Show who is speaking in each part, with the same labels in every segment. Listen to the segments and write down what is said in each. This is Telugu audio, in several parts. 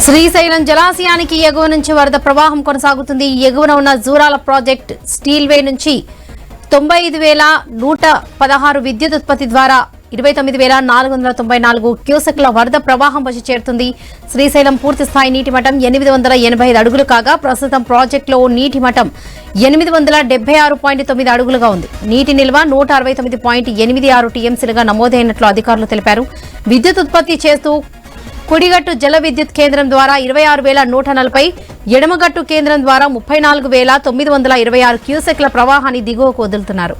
Speaker 1: శ్రీశైలం జలాశయానికి ఎగువ నుంచి వరద ప్రవాహం కొనసాగుతుంది. ఎగువన ఉన్న జూరాల ప్రాజెక్ట్ స్టీల్వే నుంచి 95,116 విద్యుత్ ఉత్పత్తి ద్వారా 29,494 క్యూసెక్ల వరద ప్రవాహం వచ్చి చేరుతుంది. శ్రీశైలం పూర్తి స్థాయి నీటి మట్టం 885 అడుగులు కాగా ప్రస్తుతం ప్రాజెక్టులో నీటి మట్టం 876.9 అడుగులుగా ఉంది. నీటి నిల్వ 169.86 టీఎంసీలుగా నమోదైనట్లు అధికారులు తెలిపారు. విద్యుత్ ఉత్పత్తి చేస్తూ కుడిగట్టు జల విద్యుత్ కేంద్రం ద్వారా 26,140, ఎడమగట్టు కేంద్రం ద్వారా 34,926 క్యూసెక్ల ప్రవాహాన్ని దిగువకు వదులుతున్నారు.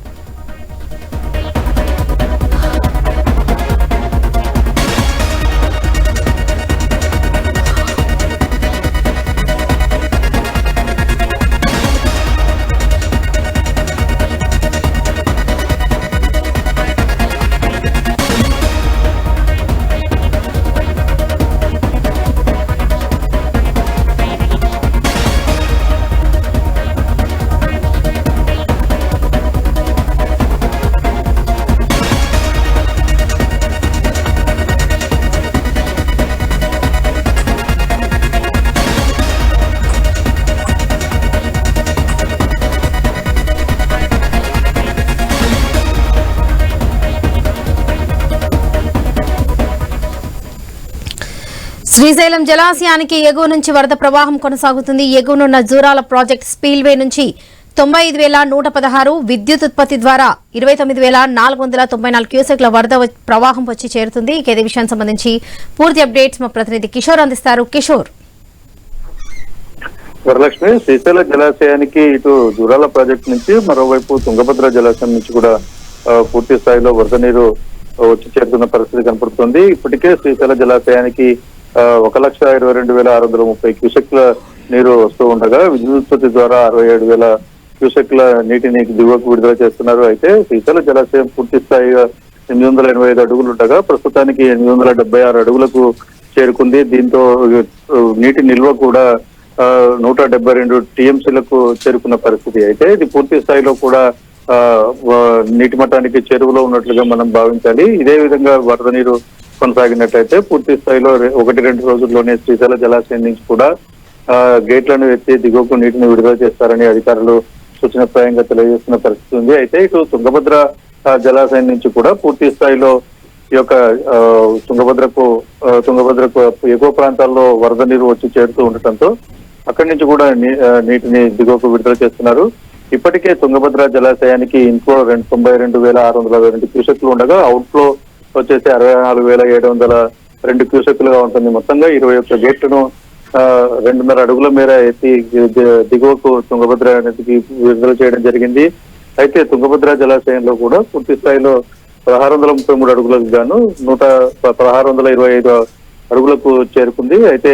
Speaker 1: శ్రీశైలం జలాశయానికి ఎగువ నుంచి వరద ప్రవాహం కొనసాగుతుంది. ఎగువనున్న జూరాల ప్రాజెక్ట్ స్పీల్వే నుంచి 95,116 విద్యుత్ ఉత్పత్తి ద్వారా 29,494 క్యూసెక్ల వరద ప్రవాహం వచ్చి చేరుతుంది. ఇదే విషయానికి సంబంధించి పూర్తి అప్డేట్స్ మా ప్రతినిధి కిషోర్ అందిస్తారు. కిషోర్.
Speaker 2: వరలక్ష్మి, శ్రీశైల జలాశయానికి ఇటు జూరాల ప్రాజెక్టు నుంచి మరోవైపు తుంగభద్ర జలాశయం నుంచి కూడా పూర్తి స్థాయిలో వరద నీరు వచ్చి చేరుతున్న పరిస్థితి కనపడుతుంది. ఇప్పటికే శ్రీశైల జలాశయానికి 1,22,630 క్యూసెక్ల నీరు వస్తూ ఉండగా విద్యుత్ ఉత్పత్తి ద్వారా 67,000 క్యూసెక్ల నీటిని దిగువకు విడుదల చేస్తున్నారు. అయితే శ్రీశైల జలాశయం పూర్తి స్థాయిగా 885 అడుగులు ఉండగా ప్రస్తుతానికి 876 అడుగులకు చేరుకుంది. దీంతో నీటి నిల్వ కూడా 172 టీఎంసీలకు చేరుకున్న పరిస్థితి. అయితే ఇది పూర్తి స్థాయిలో కూడా నీటి మట్టానికి చెరువులో ఉన్నట్లుగా మనం భావించాలి. ఇదే విధంగా వరద నీరు కొనసాగినట్లయితే పూర్తి స్థాయిలో 1-2 రోజుల్లోనే శ్రీశైల జలాశయం నుంచి కూడా గేట్లను ఎత్తి దిగువకు నీటిని విడుదల చేస్తారని అధికారులు సూచనప్రాయంగా తెలియజేస్తున్న పరిస్థితి ఉంది. అయితే ఇటు తుంగభద్ర జలాశయం నుంచి కూడా పూర్తి స్థాయిలో ఈ యొక్క తుంగభద్రకు ఎగువ ప్రాంతాల్లో వరద నీరు వచ్చి చేరుతూ ఉండటంతో అక్కడి నుంచి కూడా నీటిని దిగువకు విడుదల చేస్తున్నారు. ఇప్పటికే తుంగభద్ర జలాశయానికి ఇన్ఫ్లో 92,602 క్యూసెక్లు ఉండగా అవుట్ఫ్లో వచ్చేసి 64,702 క్యూసెక్లుగా ఉంటుంది. మొత్తంగా 21 గేట్లను 2.5 అడుగుల మేర ఎత్తి దిగువకు తుంగభద్ర నదికి విడుదల చేయడం జరిగింది. అయితే తుంగభద్ర జలాశయంలో కూడా పూర్తి స్థాయిలో 1633 అడుగులకు గాను 1625 అడుగులకు చేరుకుంది. అయితే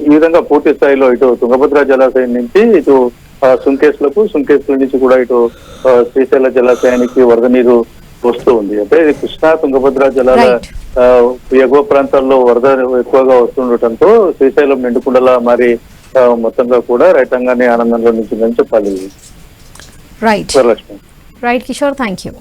Speaker 2: ఈ విధంగా పూర్తి స్థాయిలో ఇటు తుంగభద్ర జలాశయం నుంచి ఇటు సుంకేశ్ల నుంచి కూడా ఇటు శ్రీశైల జలాశయానికి వరద నీరు వస్తూ ఉంది. అంటే కృష్ణా తుంగభద్ర జలాల ఎగువ ప్రాంతాల్లో వరద ఎక్కువగా వస్తుండటంతో శ్రీశైలం నిండుకుండలా మారి మొత్తంగా కూడా రైతాంగాన్ని ఆనందంలో నిలిచిందని చెప్పాలి.
Speaker 1: Right Kishore, thank you.